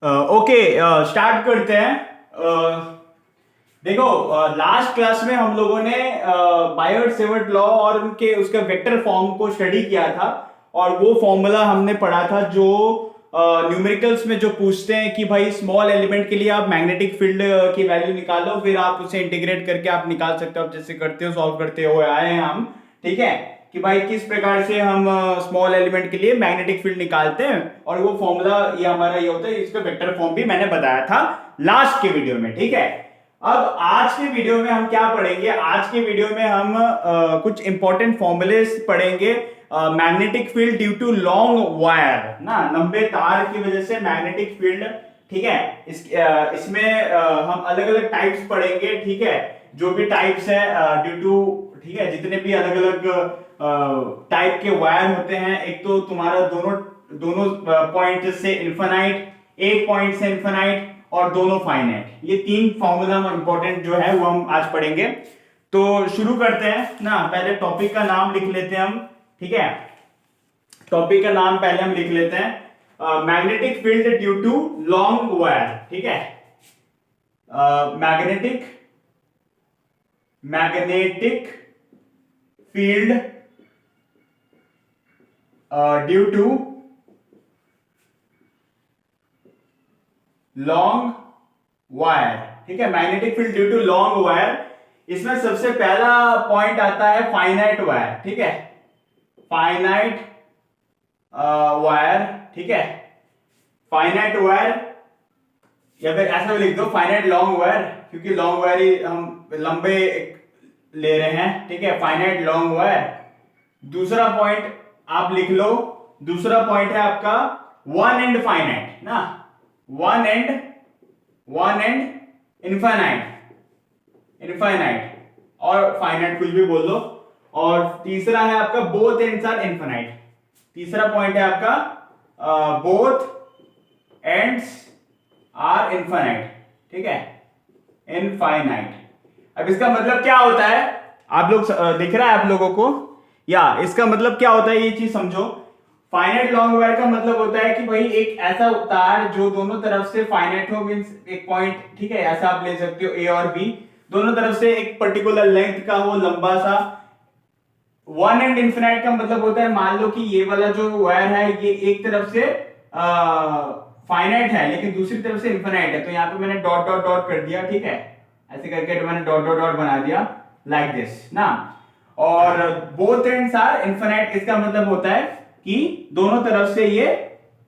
Okay, start करते हैं। देखो, लास्ट क्लास में हम लोगों ने बायोट-सेवर्ट लॉ और उनके उसका वेक्टर फॉर्म को स्टडी किया था, और वो फॉर्मूला हमने पढ़ा था जो न्यूमेरिकल्स में जो पूछते हैं कि भाई स्मॉल एलिमेंट के लिए आप मैग्नेटिक फील्ड की वैल्यू निकालो, फिर आप उसे इंटीग्रेट करके आप निकाल सकते हो। आप जैसे करते हो, सॉल्व करते हुए आए हैं हम, ठीक है, कि भाई किस प्रकार से हम स्मॉल एलिमेंट के लिए मैग्नेटिक फील्ड निकालते हैं, और वो फॉर्मूला ये हमारा ये होता है। इसका वेक्टर फॉर्म भी मैंने बताया था लास्ट के वीडियो में, ठीक है। अब आज के वीडियो में हम क्या पढ़ेंगे? आज के वीडियो में हम कुछ इंपॉर्टेंट फॉर्मूले पढ़ेंगे। Magnetic field due to long wire, ना, लंबे तार की वजह से मैग्नेटिक फील्ड, ठीक है। इसमें हम अलग अलग टाइप्स पढ़ेंगे, ठीक है। जो भी टाइप्स है ड्यू टू, ठीक है, जितने भी अलग अलग टाइप के वायर होते हैं, एक तो तुम्हारा दोनों पॉइंट से इन्फिनाइट, एक पॉइंट से इन्फिनाइट, और दोनों फाइनाइट। ये तीन फॉर्मूला इंपॉर्टेंट जो है वो हम आज पढ़ेंगे। तो शुरू करते हैं ना। पहले टॉपिक का नाम लिख लेते हैं हम, ठीक है। टॉपिक का नाम पहले हम लिख लेते हैं, magnetic field due to long wire, ठीक है। Magnetic field due to long wire, ठीक है। Magnetic field due to long wire. इसमें सबसे पहला पॉइंट आता है फाइनाइट वायर, ठीक है। फाइनाइट वायर, ठीक है। फाइनाइट वायर, या फिर ऐसा भी लिख दो फाइनाइट लॉन्ग वायर, क्योंकि लॉन्ग वायर ही हम लंबे ले रहे हैं, ठीक है। Finite long wire. दूसरा पॉइंट आप लिख लो, दूसरा पॉइंट है आपका वन एंड फाइनाइट, ना, वन एंड इनफाइनाइट और फाइनाइट, कुछ भी बोल दो। और तीसरा है आपका बोथ एंड्स आर इनफाइनाइट। तीसरा पॉइंट है आपका बोथ एंड्स आर इनफाइनाइट, ठीक है, इनफाइनाइट। अब इसका मतलब क्या होता है? आप लोग दिख रहा है आप लोगों को? या इसका मतलब क्या होता है, ये चीज समझो। फाइनाइट लॉन्ग वायर का मतलब होता है कि भाई एक ऐसा तार जो दोनों तरफ से फाइनाइट हो, मींस एक पॉइंट, ठीक है, ऐसा आप ले सकते हो ए और बी, दोनों तरफ से एक पर्टिकुलर लेंथ का हो, लंबा सा। वन एंड इनफिनाइट का मतलब होता है, मान लो कि ये वाला जो वायर है ये एक तरफ से फाइनाइट है लेकिन दूसरी तरफ से इनफिनाइट है, तो यहाँ पे मैंने डॉट डॉट डॉट कर दिया, ठीक है, ऐसे करके मैंने डॉट डॉट डॉट बना दिया, लाइक दिस, ना। और बोथ एंड्स आर इनफिनाइट, इसका मतलब होता है कि दोनों तरफ से ये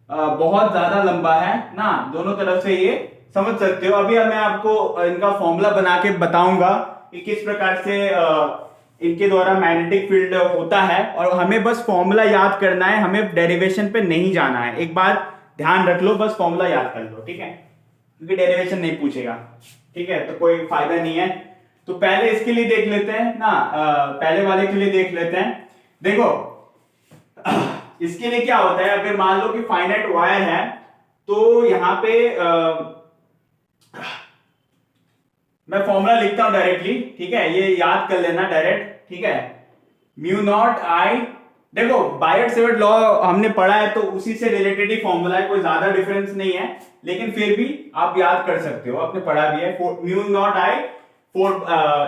बहुत ज्यादा लंबा है, ना, दोनों तरफ से ये, समझ सकते हो। अभी मैं आपको इनका फॉर्मूला बना के बताऊंगा कि किस प्रकार से इनके द्वारा मैग्नेटिक फील्ड होता है, और हमें बस फॉर्मूला याद करना है, हमें डेरिवेशन पे नहीं जाना है। एक बात ध्यान रख लो, बस फॉर्मूला याद कर लो, ठीक है, क्योंकि डेरिवेशन नहीं पूछेगा, ठीक है, तो कोई फायदा नहीं है। तो पहले इसके लिए देख लेते हैं ना, पहले वाले के लिए देख लेते हैं। देखो, इसके लिए क्या होता है, अगर मान लो कि फाइनाइट वायर है, तो यहां पे मैं फॉर्मूला लिखता हूं डायरेक्टली, ठीक है, ये याद कर लेना डायरेक्ट, ठीक है। म्यू नॉट आई, देखो बायोट-सेवर्ट लॉ हमने पढ़ा है तो उसी से रिलेटेड ही फॉर्मूला है, कोई ज्यादा डिफरेंस नहीं है, लेकिन फिर भी आप याद कर सकते हो, आपने पढ़ा भी है। म्यू नॉट आई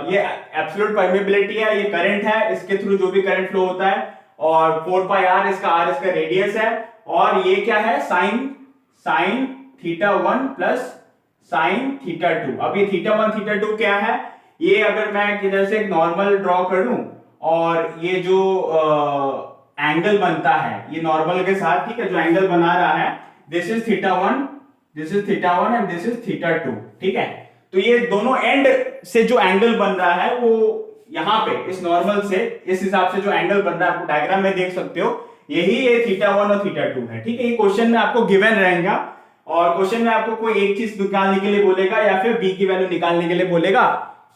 ये एब्सोल्यूट परमेबिलिटी है, ये करंट है, इसके थ्रू जो भी करंट फ्लो होता है, और 4 पाई आर इसका रेडियस है, और ये क्या है, sine theta 1 plus sine theta 2। अब ये थीटा 1 थीटा 2 क्या है? ये अगर मैं किधर से एक नॉर्मल ड्रॉ कर लूं, और ये जो एंगल बनता है ये नॉर्मल के साथ, ठीक है, जो एंगल बना रहा है, this is theta 1, this is theta 1 and this is theta 2, ठीक है। तो ये दोनों एंड से जो एंगल बन रहा है वो यहां पे इस नॉर्मल से इस हिसाब से जो एंगल बन रहा है, आपको डायग्राम में देख सकते हो, यही ये थीटा 1 और थीटा 2 है, ठीक है। ये क्वेश्चन में आपको गिवन रहेगा, और क्वेश्चन में आपको कोई एक चीज निकालने के लिए बोलेगा या फिर बी की वैल्यू निकालने के लिए बोलेगा,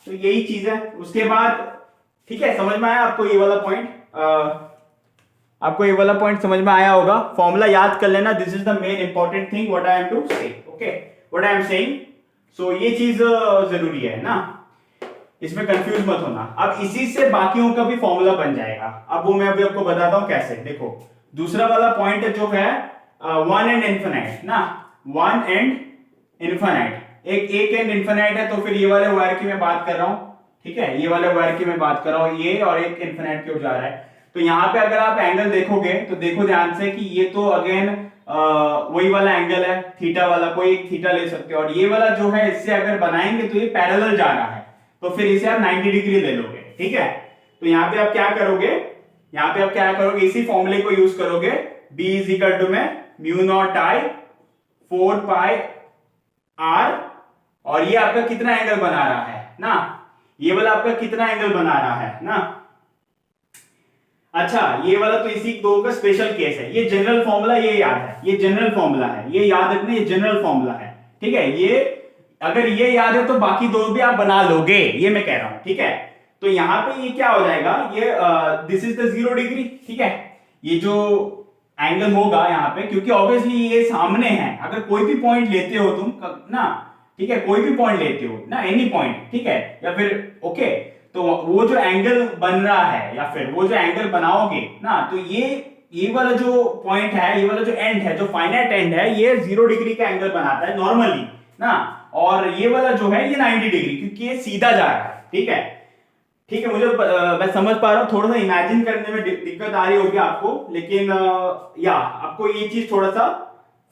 तो यही चीज है। उसके बाद, ठीक है, समझ में आया आपको ये वाला पॉइंट? आपको ये वाला पॉइंट समझ में आया होगा। फॉर्मूला याद कर लेना, this is the main important thing what I am to say, okay, what I am saying. So ये चीज जरूरी है ना, इसमें कंफ्यूज मत होना। अब इसी से बाकियों का भी फॉर्मूला बन जाएगा, अब वो मैं अभी आपको बताता हूं कैसे। देखो, दूसरा वाला पॉइंट जो है वन एंड इनफिनाइट, ना, 1 एंड इन्फिनाइट, एक एंड इन्फिनाइट है, तो फिर ये वाले वायर की मैं बात कर रहा हूं, ठीक है, ये वाले वायर की मैं बात कर रहा हूं, ये और एक इन्फिनाइट की ओर जा रहा है। तो यहाँ पे अगर आप एंगल देखोगे तो देखो ध्यान से कि ये तो अगेन वही वाला एंगल है, थीटा वाला, कोई एक थीटा ले सकते हो, और ये वाला जो है इससे अगर बनाएंगे तो ये पैरेलल जा रहा है, तो फिर इसे आप 90 डिग्री ले लोगे, ठीक है। तो यहाँ पे आप क्या करोगे, यहाँ पे आप क्या करोगे, इसी फॉर्मूले को यूज करोगे, B इज इक्वल टू में mu naught I 4 pi R, और ये आपका कितना एंगल बना रहा है ना, ये वाला आपका कितना एंगल बना रहा है ना। अच्छा, ये वाला तो इसी दो का स्पेशल केस है, ये जनरल फॉर्मूला, ये याद है, ये जनरल फॉर्मूला है, ये याद रखना, ये जनरल फॉर्मूला है, ठीक है। ये अगर ये याद है तो बाकी दो भी आप बना लोगे, ये मैं कह रहा हूं, ठीक है। तो यहां पे ये क्या हो जाएगा, ये दिस इज द 0 डिग्री, ठीक है। ये जो एंगल होगा यहाँ पे, क्योंकि ऑब्वियसली ये सामने है, अगर कोई भी पॉइंट लेते हो तुम ना, ठीक है, कोई भी पॉइंट लेते हो ना, एनी पॉइंट, ठीक है, या फिर ओके, तो वो जो एंगल बन रहा है या फिर वो जो एंगल बनाओगे ना, तो ये वाला जो पॉइंट है, ये वाला जो एंड है, जो फाइनाइट एंड है, ये 0 डिग्री का एंगल बनाता है नॉर्मली ना, और ये वाला जो है ये 90 डिग्री, क्योंकि ये सीधा जा रहा है, ठीक है, ठीक है। मुझे मैं समझ पा रहा हूं, थोड़ा सा इमेजिन करने में दिक्कत आ रही होगी आपको, लेकिन या आपको ये चीज थोड़ा सा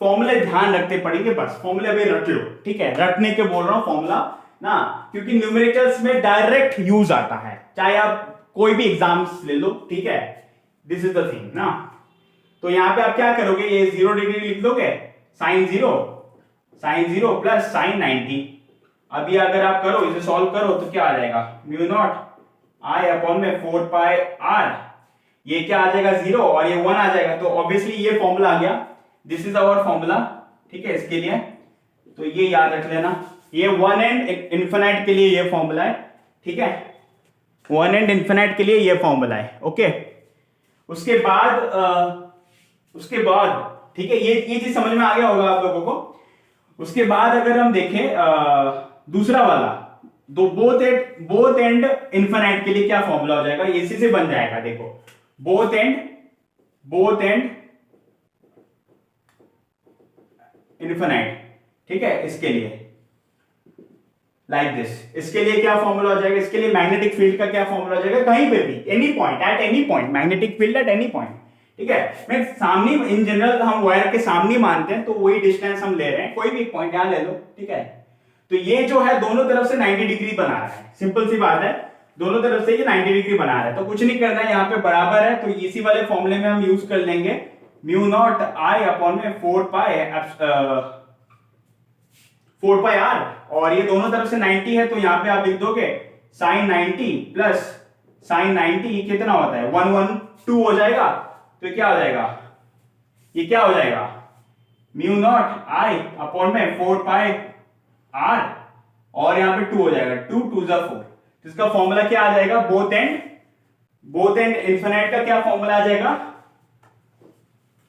फॉर्मूले ध्यान रखते पड़ेंगे, बस फॉर्मूले अभी रट लो, ठीक है, रटने के बोल रहा हूं फॉर्मूला ना, क्योंकि न्यूमेरिकल्स में डायरेक्ट यूज आता है, चाहे आप कोई भी एग्जाम्स ले लो, ठीक है, दिस इज द थिंग ना। तो यहां पे आप क्या करोगे, ये 0 डिग्री लिख दोगे, साइन 0 प्लस साइन 90। अब ये अगर आप करो, इसे सॉल्व करो तो क्या आ जाएगा, म्यू नॉट I अपॉन में 4 पाई R, ये क्या आ जाएगा 0 और ये 1 आ जाएगा, तो ऑब्वियसली ये फॉर्मूला आ गया, दिस इज आवर फॉर्मूला, ठीक है, इसके लिए। तो ये याद रख लेना, ये 1 एंड इन्फिनाइट के लिए ये फॉर्मूला है, ठीक है, 1 एंड इन्फिनाइट के लिए ये फॉर्मूला है, ओके। उसके बाद ठीक है, ये चीज समझ में आ गया होगा आप लोगों को। उसके बाद अगर हम देखें दूसरा वाला, दो बोथ एंड इन्फिनाइट के लिए क्या फॉर्मूला हो जाएगा, इसी से बन जाएगा, देखो, बोथ एंड इन्फिनाइट, ठीक है, इसके लिए लाइक दिस, इसके लिए क्या फॉर्मूला हो जाएगा, इसके लिए मैग्नेटिक फील्ड का क्या फॉर्मूला हो जाएगा, कहीं पे भी, any point, at any point, magnetic field at any point, ठीक है। मैं सामने, इन जनरल हम वायर के सामने मानते हैं, तो वही डिस्टेंस हम ले रहे हैं, कोई भी पॉइंट यहां ले लो, ठीक है। तो ये जो है दोनों तरफ से 90 डिग्री बना रहा है, सिंपल सी बात है, दोनों तरफ से ये 90 डिग्री बना रहा है, तो कुछ नहीं करना है, यहाँ पे बराबर है, तो इसी वाले फॉर्मूले में हम यूज कर लेंगे, म्यू नॉट I अपॉन में 4 पाई R, और ये दोनों तरफ से 90 है, तो यहाँ पे आप लिख दोगे साइन 90 प्लस साइन 90 कितना होता है, 112 हो जाएगा, तो क्या हो जाएगा, ये क्या हो जाएगा, म्यू नॉट I अपॉन में 4 पाई R, और यहां पे 2 हो जाएगा, 2 2 4, तो इसका फॉर्मूला क्या आ जाएगा, बोथ एंड इन्फिनाइट का क्या फॉर्मूला आ जाएगा,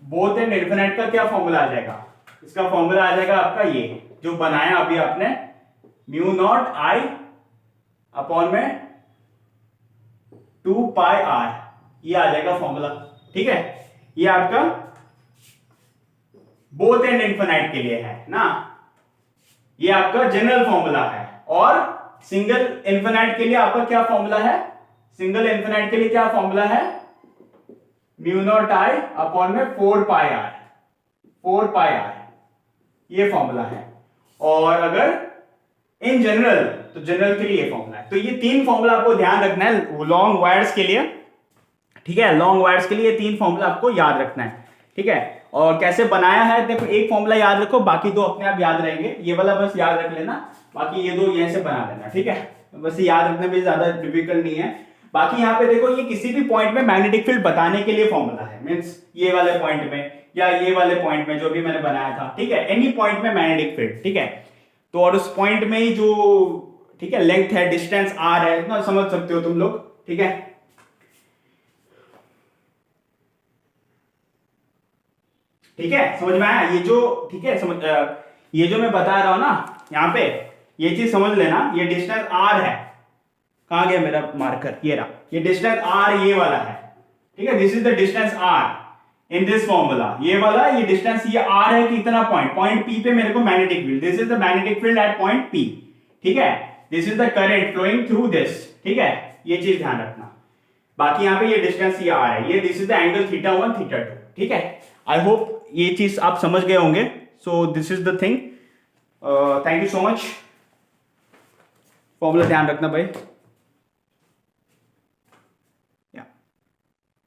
बोथ एंड इन्फिनाइट का क्या फॉर्मूला आ जाएगा, इसका फॉर्मूला आ जाएगा आपका ये जो बनाया अभी आपने, म्यू नॉट I अपॉन में 2 पाई R, ये आ जाएगा फॉर्मूला, ठीक है। ये आपका बोथ एंड इन्फिनाइट के लिए है ना, ये आपका जनरल फॉर्मूला है। और सिंगल इन्फिनाइट के लिए आपका क्या फॉर्मूला है, सिंगल इन्फिनाइट के लिए क्या फॉर्मूला है, म्यू नॉट I अपॉन में 4 पाई R, ये फॉर्मूला है। और अगर इन जनरल, तो जनरल के लिए ये फॉर्मूला है। तो ये 3 फॉर्मूला आपको ध्यान रखना है लॉन्ग वायर्स के लिए, ठीक है, लॉन्ग वायर्स के लिए 3 फॉर्मूला आपको याद रखना है, ठीक है। और कैसे बनाया है, देखो, एक फॉर्मूला याद रखो, बाकी 2 अपने आप याद रहेंगे, ये वाला बस याद रख लेना, बाकी ये 2 यहीं से बना लेना, ठीक है, बस याद रखने में ज्यादा डिफिकल्ट नहीं है। बाकी यहाँ पे देखो, ये किसी भी पॉइंट में मैग्नेटिक फील्ड बताने के लिए फॉर्मूला है, मींस ये वाले पॉइंट में या ये वाले पॉइंट में जो भी मैंने बनाया था, ठीक है, एनी पॉइंट में मैग्नेटिक फील्ड, ठीक है। तो और उस पॉइंट में ही जो, ठीक है, लेंथ है, डिस्टेंस R है, इतना समझ सकते हो तुम लोग, ठीक है। ठीक है, समझ में आया ये जो, ठीक है, समझ, ये जो मैं बता रहा हूं ना, यहाँ पे ये चीज समझ लेना, ये डिस्टेंस R है, कहां गया मेरा मार्कर, ये रहा, ये डिस्टेंस R ये वाला है, ठीक है, this is the distance R in this formula, ये वाला ये डिस्टेंस ये आर है कितना पॉइंट पी पे मेरे को magnetic field, this is the magnetic field at point P, ठीक है, this is the current flowing through this, ठीक है, ये चीज ध्यान रखना। बाकी यहाँ पे ये डिस्टेंस ये आर है, ये this is the angle theta 1 theta 2, ठीक है। आई होप ये चीज आप समझ गए होंगे। So this is the thing, thank you so much. Formula ध्यान रखना भाई।